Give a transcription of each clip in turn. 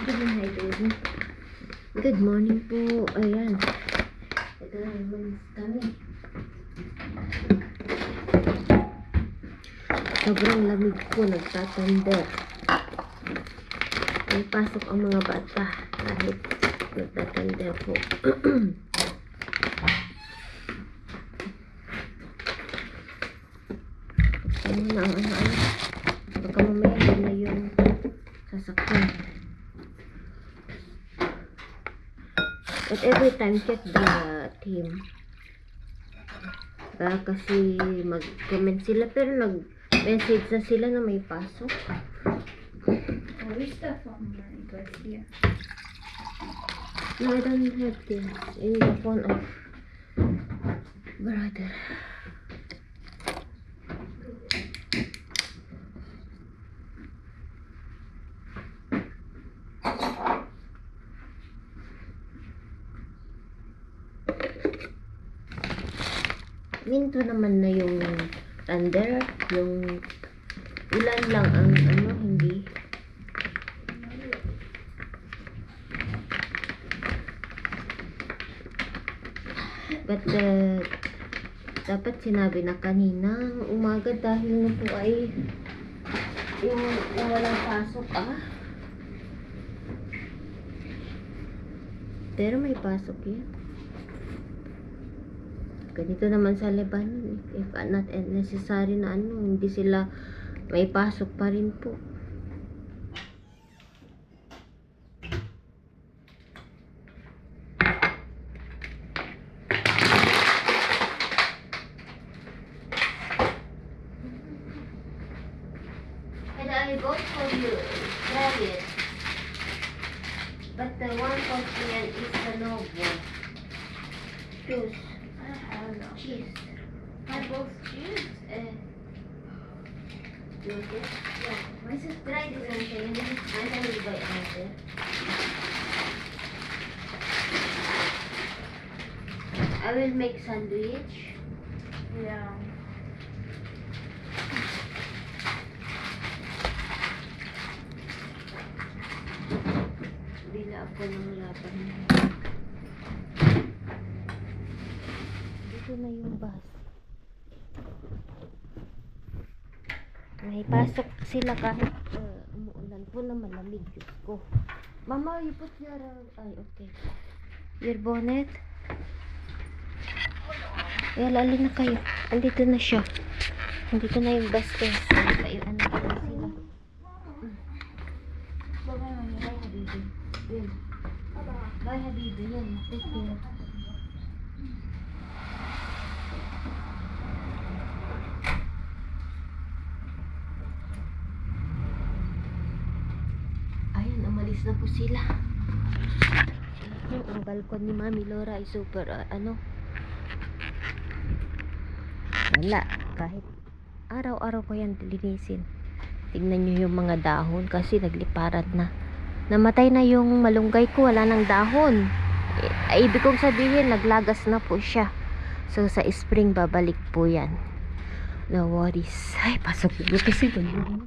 Sabihin hi, baby. Good morning po. Ayan. Ito na naman kami. Sobrang lamig po. Nagtatanda. May pasok ang mga bata. Kahit nagtatanda po. Ano na ang ano. Baka mamaya na yung sasakyan. But every time check the team. Kasi mag-comment sila pero nag-message na sila na may pasok. Where's the phone right here? No, I don't have this. In the phone of brother. Minto naman na yung thunder, yung ulan lang ang ano, hindi. But dapat sinabi na kanina umaga dahil na po ay yung walang pasok pero may pasok yan. Ganito naman sa Lebanon if not necessary na ano, hindi sila may pasok pa rin po. And I bought for you rabbit, but the one for Ian is the novel. Choose. Cheese. I both choose. You want it? Yeah. My sister tried this one thing and then we buy another. I will make sandwich. Yeah. Bila ako ng laban. Dito na yung bus. May pasok sila kahit umuulan po na malamig. Diyos ko. Mama, you put your ay, okay. Your bonnet. Ayan, alin na kayo. Andito na siya. Andito na yung bus test. Kayo, ano na sila. Bye, Habibi. Yun. Bye, Habibi. Yun. Take care. Ayun, umalis na po sila. Ang balkon ni Mami Laura ay super, wala. Kahit araw-araw ko yan linisin. Tingnan nyo yung mga dahon kasi nagliparan na. Namatay na yung malunggay ko, wala ng dahon. Ibig kong sabihin, naglagas na po siya. So, sa spring, babalik po yan. No worries. Ay, pasok na kasi ganyan.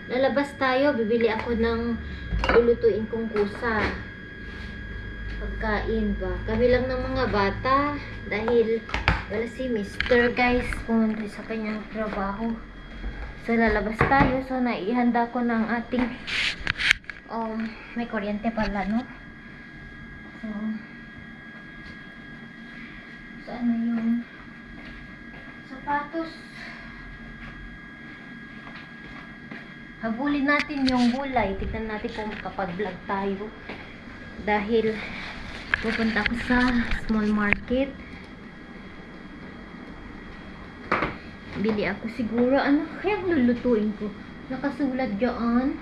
Lalabas tayo, bibili ako ng lulutuin kong kusa. Pagkain ba? Kami lang ng mga bata dahil wala si Mr. guys pumunta sa kanyang trabaho. So lalabas tayo. So naihanda ko ng ating may kuryente pala, no? So, saan na yung sapatos? Habulin natin yung gulay. Tignan natin kung kapag-vlog tayo. Dahil pupunta ako sa small market. Bili ako siguro. Ano kaya lulutuin ko? Nakasulat dyan.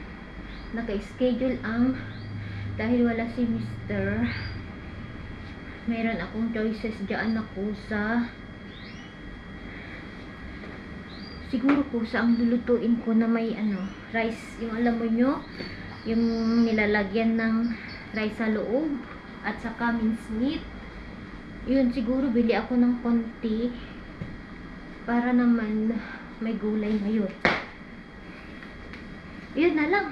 Naka-schedule ang dahil wala si Mr. Meron akong choices dyan na kusa. Siguro kusa ang lulutuin ko na may ano, rice. Yung alam mo nyo, yung nilalagyan ng rice sa loob. At saka minced meat. Yun, siguro bili ako ng konti. Para naman may gulay ngayon. Yun na lang.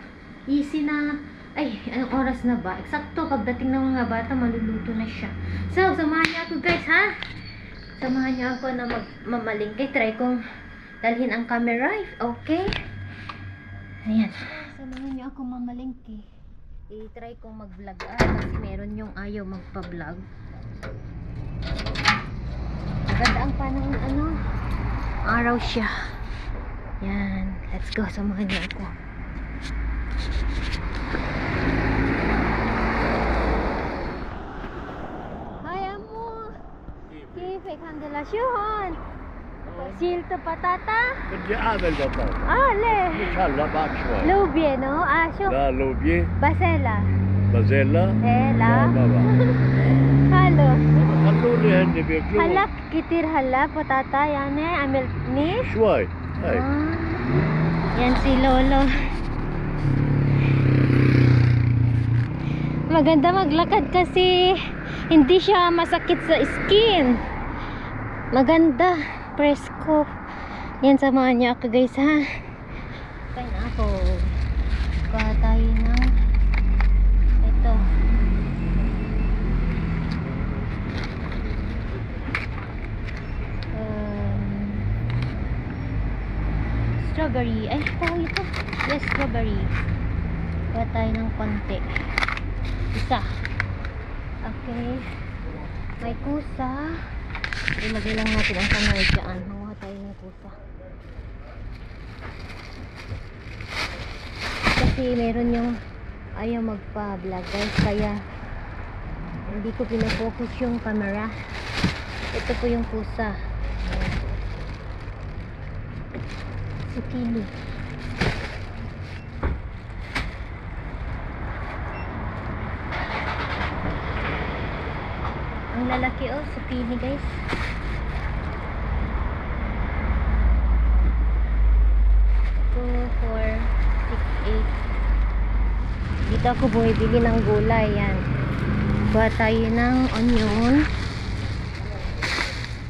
Easy na. Ay, anong oras na ba? Eksakto, pagdating ng mga bata, maluluto na siya. So, samahan niyo ako guys, ha? Samahan niyo ako na mamalingkay. Try kong dalhin ang camera, okay? Ayan. Samahan niyo ako mamalingkay. I-try kong mag-vlog. Kasi meron yung ayaw magpa-vlog. Maganda ang panahon, ano? Araw siya. Yan. Let's go. Samahan niyo ako. Hi, Amo. كيفك؟ الحمد لله. شو هون؟ شيلت بطاطا؟ بدي اعمل بطاطا ليه؟ مش هلا بعد شوي. لوبيا نو؟ شو؟ لا لوبيا بسلة. بازيلا ايه لا. ما بعرف. حلو. خلوني هن بياكلوها هلاك كتير هلاك بطاطا يعني عملتني. شوي هيك. Yan si Lolo. Maganda maglakad kasi hindi siya masakit sa skin. Maganda. Presko. Yan, samahan niya ako guys, ha. Kain ako. Kuha tayo ng ito. Strawberry. Ay, tawag ito. Yes, strawberry. Kuha tayo ng konti. Isa. Okay. May kusa. Ilagay lang natin ang camera dyan. Manguha tayo ng kusa. Kasi meron yung ayaw magpa-vlog guys. Kaya hindi ko pinafocus yung camera. Ito po yung kusa. Zucchini. Ang lalaki zucchini guys. 2, 4, 6, 8. Dito ako bumibili ng gulay. Yan. Kuha tayo ng onion.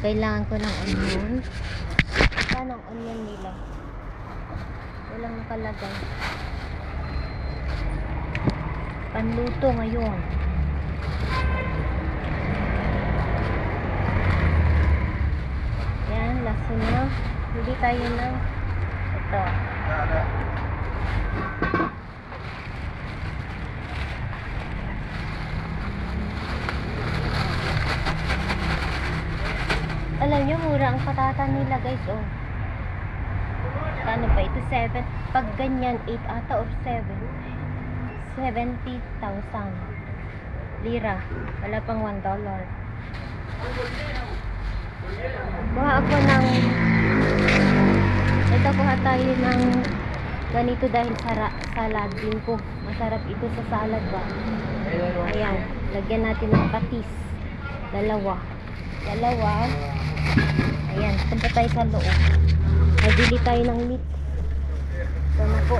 Kailangan ko ng onion. Saan ang onion nila? Walang nakalagay. Panluto ngayon. Yan, lason na. Hindi tayo ng ito. Alam nyo, mura ang patata nila guys, Kano ba ito? 7. Pag ganyan, 8 ata or 7. 70,000 lira. Wala pang $1. Kuha ako ng ito, kuha tayo ng ganito dahil salad din ko. Masarap ito sa salad ba? Ayan. Lagyan natin ng patis. Dalawa. Ayan. Punta tayo sa loob. Ay, bili tayo ng meat. Ito na po.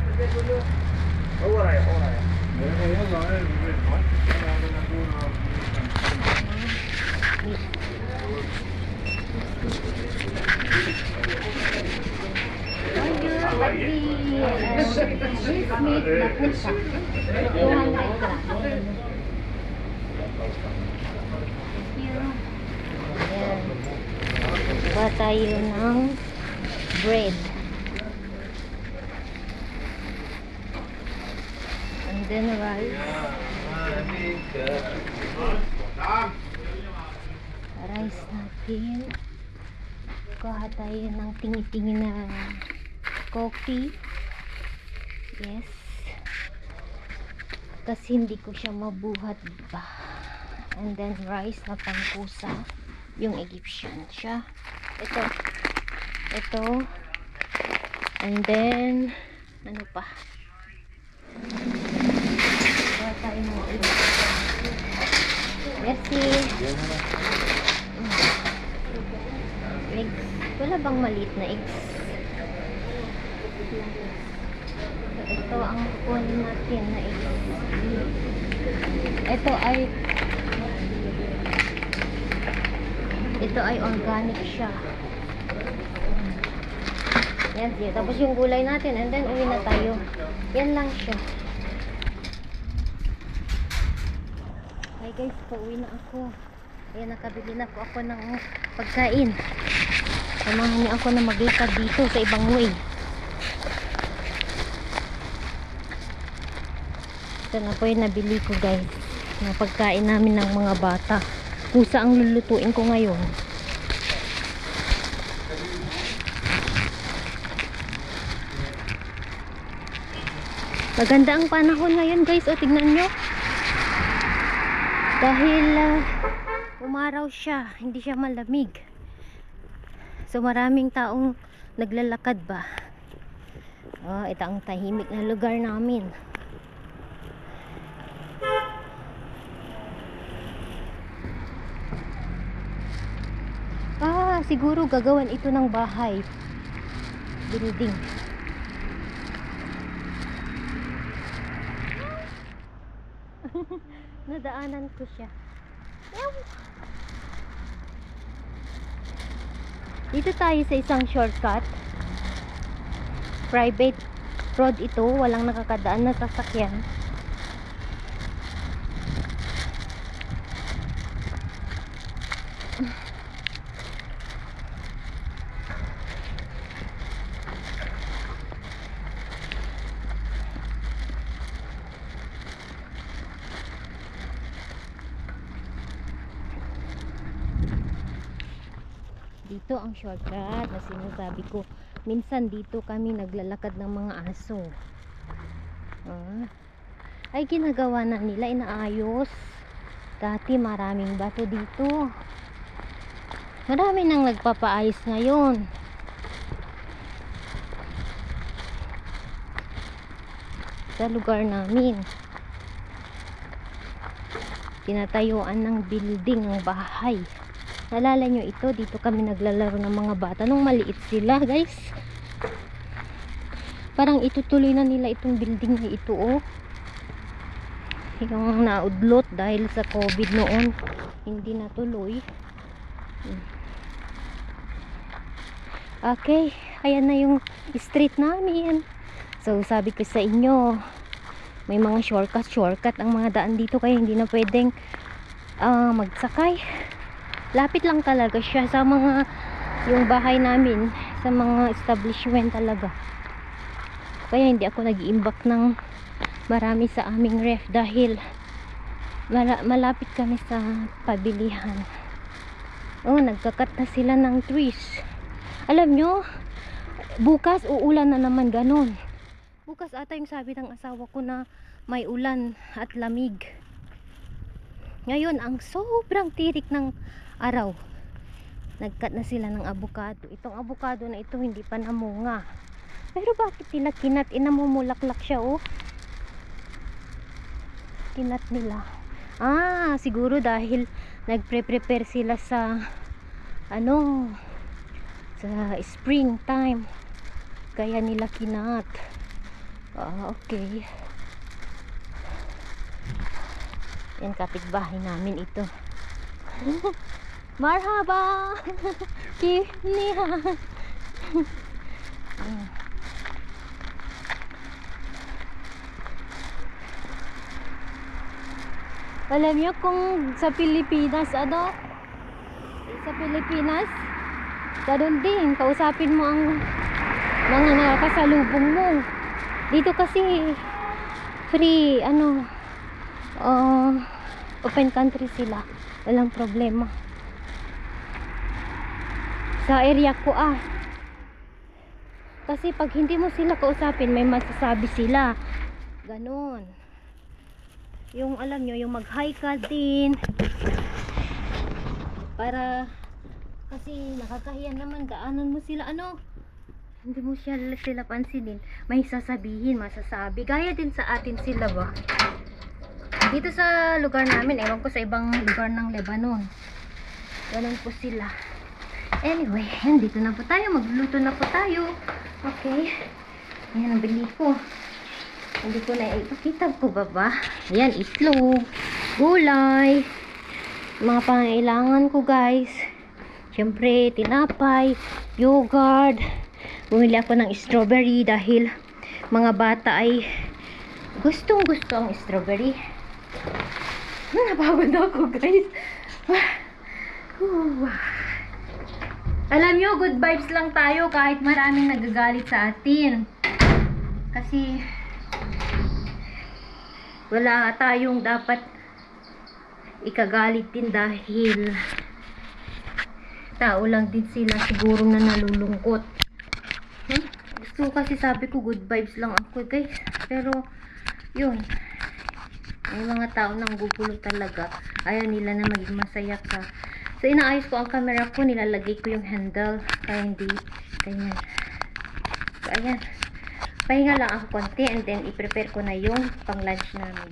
This meat, bakit siya? 200 grams. Ayan. Kuha tayo ng bread. And then rice. open. Kuha tayo ng tingi-tingi na coffee. Yes. Kasi hindi ko siya mabuhat ba. And then rice na pangkusa. Yung Egyptian siya. Ito. And then ano pa? Kuha tayo ng eggs. Merci. Eggs. Wala bang maliit na eggs? Ito ang kukunin natin na eggs. Ito ay organic siya. Yan siya. Tapos yung gulay natin and then uwi na tayo. Yan lang siya. Hi guys, pauwi na ako. Ayan, nakabili na po ako ng pagkain. Samahan niyo ako na maglakad dito sa ibang way. Ito na po yung nabili ko guys. Yung pagkain namin ng mga bata. Kusa ang lulutuin ko ngayon. Maganda ang panahon ngayon guys. O tignan nyo. Dahil umaraw siya. Hindi siya malamig. So maraming taong naglalakad ba. Ito ang tahimik na lugar namin. Siguro gagawan ito ng bahay. Building. Nadaanan ko siya. Dito tayo sa isang shortcut. Private road ito. Walang nakakadaan na sasakyan. Dito ang shortcut na sinasabi ko. Minsan dito kami naglalakad ng mga aso. Ay ginagawa na nila, inaayos. Dati maraming bato dito. Marami nang nagpapaayos ngayon. Sa lugar namin. Tinatayuan ng building, ng bahay. Nalala nyo ito, dito kami naglalaro ng mga bata nung maliit sila guys. Parang itutuloy na nila itong building na ito yung naudlot dahil sa COVID noon, hindi natuloy. Okay, ayan na yung street namin. So sabi ko sa inyo, may mga shortcut ang mga daan dito, kaya hindi na pwedeng magsakay. Lapit lang talaga siya sa mga yung bahay namin, sa mga establishment talaga. Kaya hindi ako nag-iimbak ng marami sa aming ref dahil malapit kami sa pabilihan. Nagkakat na sila ng trees. Alam nyo, bukas uulan na naman, ganun. Bukas ata yung sabi ng asawa ko na may ulan at lamig. Ngayon ang sobrang tirik ng araw, nagkat na sila ng avocado. Itong avocado na ito hindi pa namunga, pero bakit nila kinat? Namumulaklak siya kinat nila. Siguro dahil nagpre-prepare sila sa sa spring time, kaya nila kinat. Okay. Yan, kapitbahay namin ito. Marhaba. Kifniha. Alam niyo kung sa Pilipinas ganun din, kausapin mo ang mga nakakasalubong mo. Dito kasi free open country sila, walang problema. sa area ko Kasi pag hindi mo sila kausapin, may masasabi sila. Ganon. Yung alam nyo, yung mag-hi ka din. Para, kasi nakakahiya naman, daanan mo sila, hindi mo sila pansinin. May sasabihin, masasabi. Gaya din sa atin sila ba? Dito sa lugar namin, ewan ko sa ibang lugar ng Lebanon. Ganon po sila. Anyway, dito na po tayo. Magluluto na po tayo. Okay. Ayan ang bili ko. Hindi ko na ipakita ko ba? Ayan, itlog, gulay, mga pangailangan ko guys. Siyempre, tinapay, yogurt. Bumili ako ng strawberry dahil mga bata ay gustong gusto ang strawberry. Napagod ako guys. Alam nyo, good vibes lang tayo kahit maraming nagagalit sa atin. Kasi wala tayong dapat ikagalit din dahil tao lang din sila siguro na nalulungkot. Gusto kasi sabi ko good vibes lang ako guys. Pero yun, may mga tao nang gugulo talaga. Ayaw nila na maging masaya ka. So, inaayos ko ang camera ko. Nilalagay ko yung handle. Kaya hindi ganyan. So, ayan. Pahinga lang ako konti. And then, i-prepare ko na yung pang lunch namin.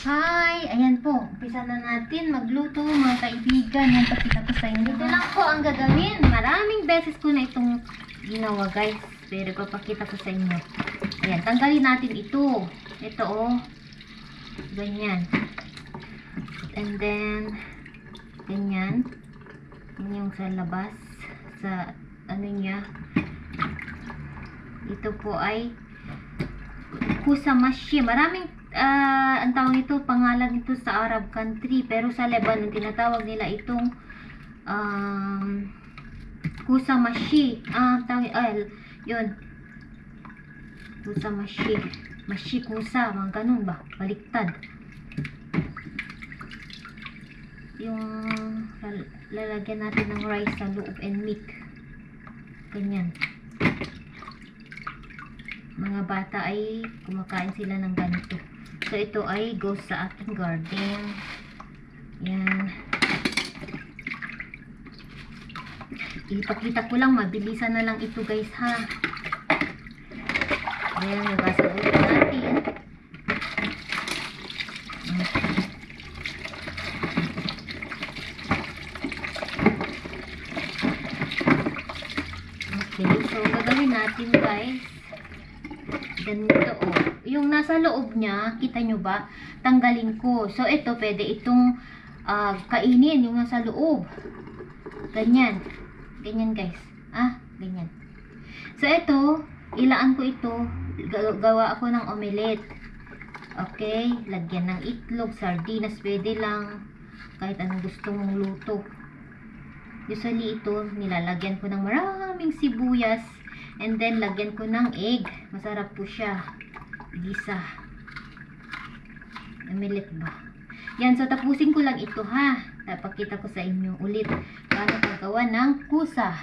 Hi! Ayan po. Umpisa na natin magluto mga kaibigan. Yan pakita ko sa inyo. Dito lang po ang gagawin. Maraming beses ko na itong ginawa guys. Pero papakita ko sa inyo. Ayan. Tanggalin natin ito. Ito ganyan. And then ganyan. Yan yung sa labas. Sa ano niya. Ito po ay kusamashi. Maraming ang tawag nito, pangalan nito sa Arab country, pero sa Lebanon tinatawag nila itong kusamashi. Yun. Kusamashi. Mashi kusa, mga ganun ba? Baliktad. Yung lalagyan natin ng rice sa loob and meat. Ganyan. Mga bata ay kumakain sila ng ganito. So, ito ay goes sa ating garden. Yan. Ipakita ko lang, mabilisan na lang ito guys ha. Ayan, nabasa ulit natin. Okay, so gagawin natin guys. Ganito yung nasa loob niya, kita nyo ba? Tanggalin ko. So, ito, pwede itong kainin, yung nasa loob. Ganyan. Ganyan, guys. Ganyan. So, ito, ilaan ko ito. Gawa ako ng omelette. Okay? Lagyan ng itlog, sardinas, pwede lang. Kahit anong gusto mong luto. Usually, ito, nilalagyan ko ng maraming sibuyas. And then, lagyan ko ng egg. Masarap po siya. Gisa. Omelette ba? Yan, so tapusin ko lang ito ha. Tapakita ko sa inyo ulit. Paano paggawa ng kusa.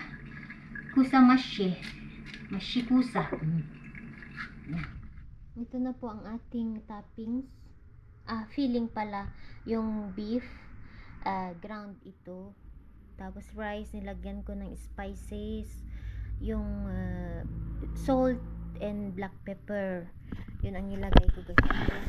Kusa mashi. Mashi kusa. Yan. Ito na po ang ating toppings. Filling pala. Yung beef. Ground ito. Tapos rice. Nilagyan ko ng spices. Yung salt and black pepper. Yun ang nilagay ko guys.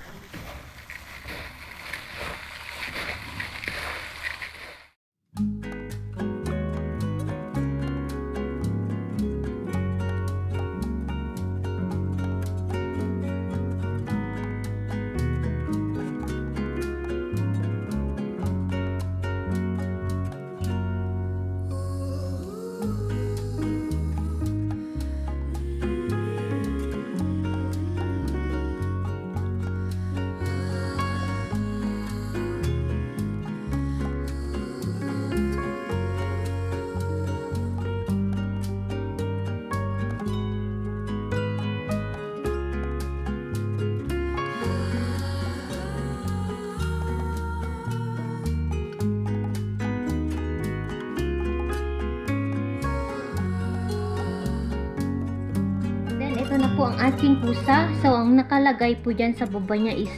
ating pusa. So, ang nakalagay po dyan sa baba niya is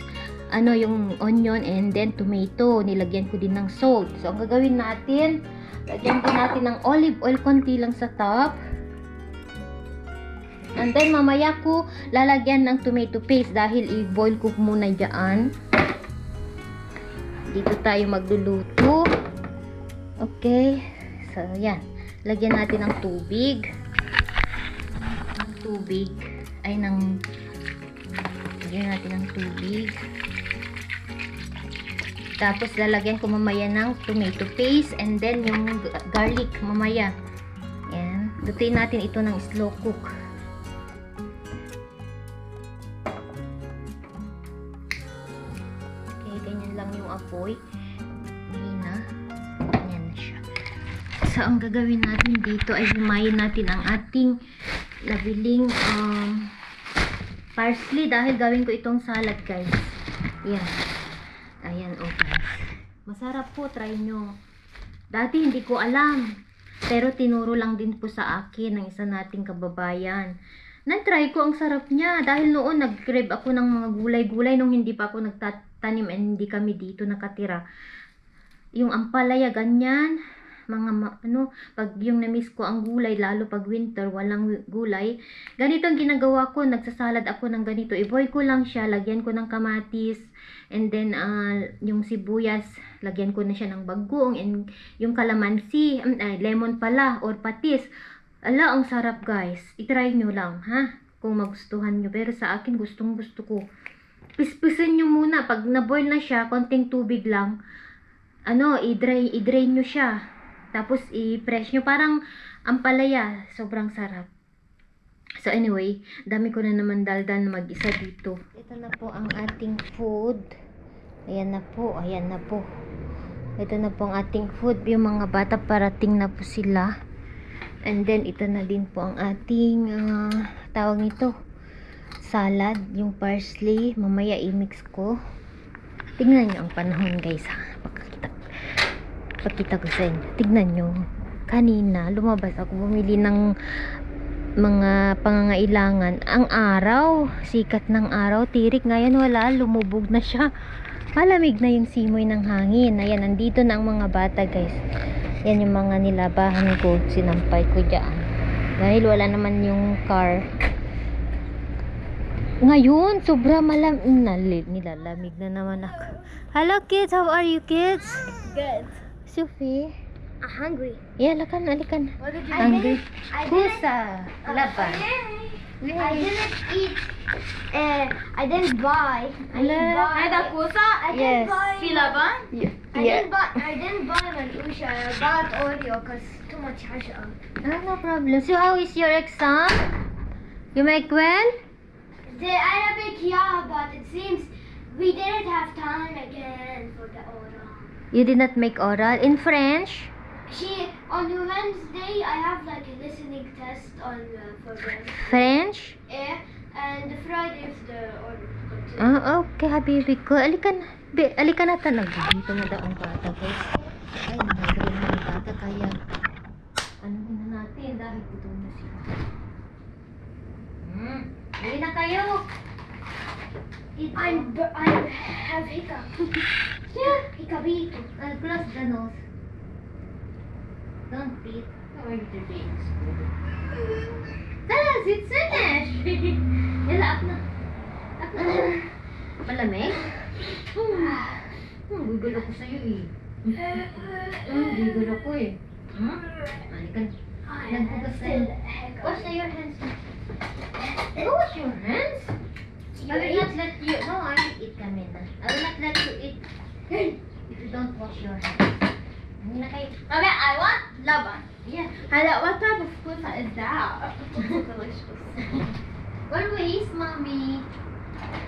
yung onion and then tomato. Nilagyan ko din ng salt. So, ang gagawin natin, lagyan din natin ng olive oil konti lang sa top. And then, mamaya ko lalagyan ng tomato paste dahil i-boil ko muna dyan. Dito tayo magluluto. Okay. So, yan. Lagyan natin ng tubig. Lagyan natin ng tubig. Tapos, lalagyan ko mamaya ng tomato paste and then yung garlic mamaya. Yan. Lutuin natin ito ng slow cook. Okay, ganyan lang yung apoy. Hina. Ganyan na siya. So, ang gagawin natin dito ay himayin natin ang ating nabiling parsley dahil gawin ko itong salad, guys. Yan. Ayan, guys. Masarap po, try nyo. Dati hindi ko alam. Pero tinuro lang din po sa akin ng isa nating kababayan. Na-try ko, ang sarap niya. Dahil noon, nag-crave ako ng mga gulay-gulay nung hindi pa ako nagtatanim and hindi kami dito nakatira. Yung ampalaya, ganyan. Pag yung na-miss ko ang gulay, lalo pag winter, walang gulay. Ganito ang ginagawa ko, nagsasalad ako ng ganito. I-boil ko lang siya, lagyan ko ng kamatis, and then yung sibuyas, lagyan ko na siya ng bagoong, and yung kalamansi, lemon pala, or patis. Ala, ang sarap, guys. I-try nyo lang, ha? Kung magustuhan nyo. Pero sa akin, gustong gusto ko. Pispisin nyo muna. Pag na-boil na siya, konting tubig lang, i-drain nyo siya. Tapos, i-press nyo. Parang ampalaya. Sobrang sarap. So, anyway, dami ko na naman daldal na mag-isa dito. Ito na po ang ating food. Ayan na po. Ayan na po. Ito na po ang ating food. Yung mga bata, parating na po sila. And then, ito na din po ang ating, tawag nito, salad. Yung parsley. Mamaya, i-mix ko. Tingnan nyo ang panahon, guys, ha. Pakita ko sa inyo. Tignan nyo. Kanina, lumabas ako. Bumili ng mga pangangailangan. Ang araw. Sikat ng araw. Tirik. Ngayon wala. Lumubog na siya. Malamig na yung simoy ng hangin. Ayan, nandito na ang mga bata, guys. Yan yung mga nilabahan ko. Sinampay ko dyan. Dahil wala naman yung car. Ngayon, sobra nilalamig na naman ako. Hello, kids. How are you, kids? Good. Sophie? I'm hungry. Yeah, alikan. What did you Hungry. I Pusa. Laban. I didn't eat. I didn't buy. Ala. kusa? I Yes. didn't buy. Silaban? Yeah. I didn't buy Malusha. I bought Oreo because too much sugar. No problem. So, how is your exam? You make well? The Arabic, yeah, but it seems we didn't have time again for the oral. You did not make oral. In French? On Wednesday, I have like a listening test for them. French? And the Friday is the oral. Okay, habibi ko. Alikan. Alikan na tanag. Dito na daw ang bata, guys. Ay, nag-green na ang bata. Kaya, na natin dahil gutom na sila. Hindi na kayo. I have hiccup. Hiccupito. Close the nose. Don't breathe. How are you doing? Talas, it's finished. Yala, up na. Malamig? Gugol ako sa'yo eh. Gugol ako eh. Alikan. Naghugas tayo. Wash na your hands. Wash your hands? I will not let you. No, I will eat kamina. I will not let you eat if you don't wash your hands. Hindi na kayo. Okay, I want laban. Yeah. What type of kusa is that? Delicious. Always, mommy.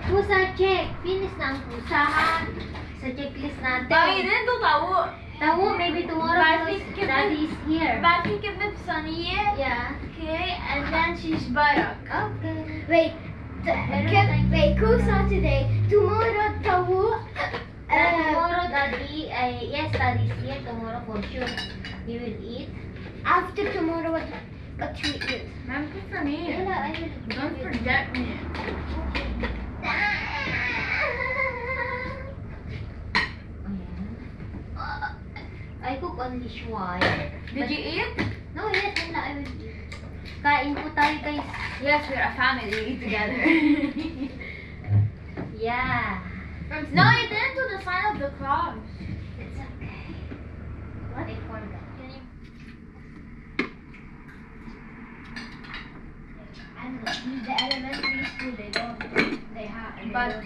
Pusa check. Finish na ang pusa, ha? Sa checklist natin. to tahu. Tawo, maybe tomorrow Bakit because kita- daddy is here. Baki kibib sunny. Yeah. Okay, and then she's barak. Okay. Wait, kusa today. Tomorrow tahu. Tomorrow, daddy, yes, daddy is here. Tomorrow, for sure, we will eat. After tomorrow, what you eat? Ma'am, it for me. Ella, I will. Don't forget me. I cook only shwai. Did you eat? No, yet, Ella, I will eat. Kain po tayo, guys. Yes, we're a family. We eat together. Yeah. No, you didn't do the sign of the cross. It's okay. What? I forgot. And the elementary school, they don't. They have. But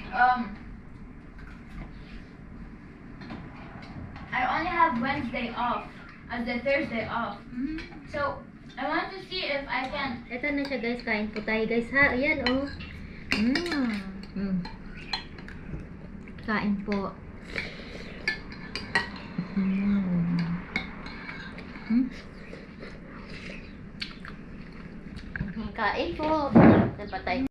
I only have Wednesday off as the Thursday off. So I want to see if I can. Ito na siya guys, kain po tayo guys ha. Ayan oh. Kain po. Kain po. Saan pa tayo?